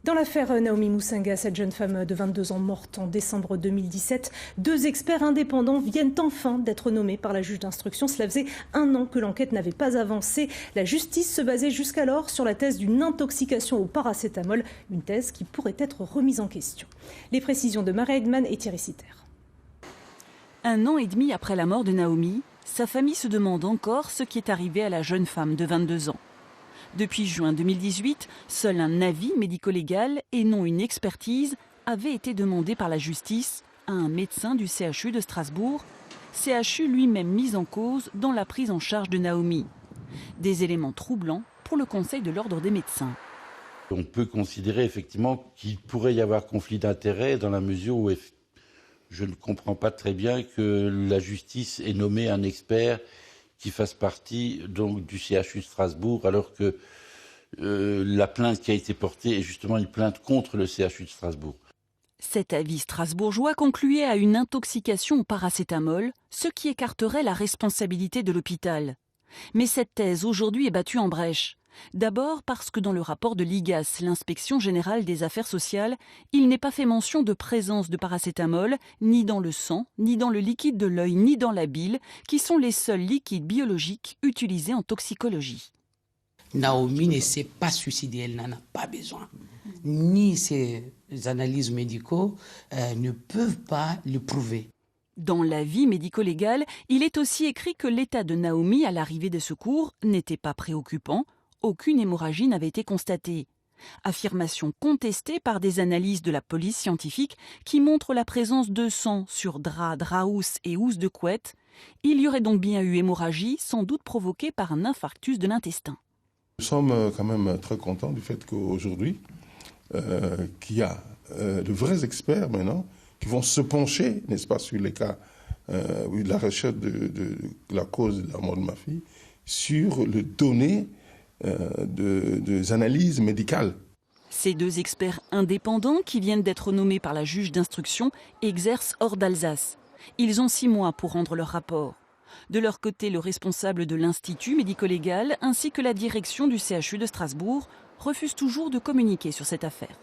Dans l'affaire Naomi Musinga, cette jeune femme de 22 ans morte en décembre 2017, 2 experts indépendants viennent enfin d'être nommés par la juge d'instruction. Cela faisait 1 an que l'enquête n'avait pas avancé. La justice se basait jusqu'alors sur la thèse d'une intoxication au paracétamol, une thèse qui pourrait être remise en question. Les précisions de Maria Edman et Thierry Sitter. 1 an et demi après la mort de Naomi, sa famille se demande encore ce qui est arrivé à la jeune femme de 22 ans. Depuis juin 2018, seul un avis médico-légal et non une expertise avait été demandé par la justice à un médecin du CHU de Strasbourg, CHU lui-même mis en cause dans la prise en charge de Naomi. Des éléments troublants pour le Conseil de l'ordre des médecins. On peut considérer effectivement qu'il pourrait y avoir conflit d'intérêts dans la mesure où je ne comprends pas très bien que la justice ait nommé un expert qui fasse partie donc du CHU de Strasbourg, alors que la plainte qui a été portée est justement une plainte contre le CHU de Strasbourg. Cet avis strasbourgeois concluait à une intoxication au paracétamol, ce qui écarterait la responsabilité de l'hôpital. Mais cette thèse aujourd'hui est battue en brèche. D'abord parce que dans le rapport de l'IGAS, l'inspection générale des affaires sociales, il n'est pas fait mention de présence de paracétamol, ni dans le sang, ni dans le liquide de l'œil, ni dans la bile, qui sont les seuls liquides biologiques utilisés en toxicologie. Naomi ne s'est pas suicidée, elle n'en a pas besoin. Ni ces analyses médicaux ne peuvent pas le prouver. Dans l'avis médico-légal, il est aussi écrit que l'état de Naomi à l'arrivée des secours n'était pas préoccupant. Aucune hémorragie n'avait été constatée. Affirmation contestée par des analyses de la police scientifique qui montrent la présence de sang sur drap housse et housse de couette. Il y aurait donc bien eu hémorragie, sans doute provoquée par un infarctus de l'intestin. Nous sommes quand même très contents du fait qu'aujourd'hui, qu'il y a de vrais experts maintenant qui vont se pencher, n'est-ce pas, sur les cas de la recherche de la cause de la mort de ma fille, sur le données des analyses médicales. Ces 2 experts indépendants qui viennent d'être nommés par la juge d'instruction exercent hors d'Alsace. Ils ont 6 mois pour rendre leur rapport. De leur côté, le responsable de l'Institut médico-légal ainsi que la direction du CHU de Strasbourg refusent toujours de communiquer sur cette affaire.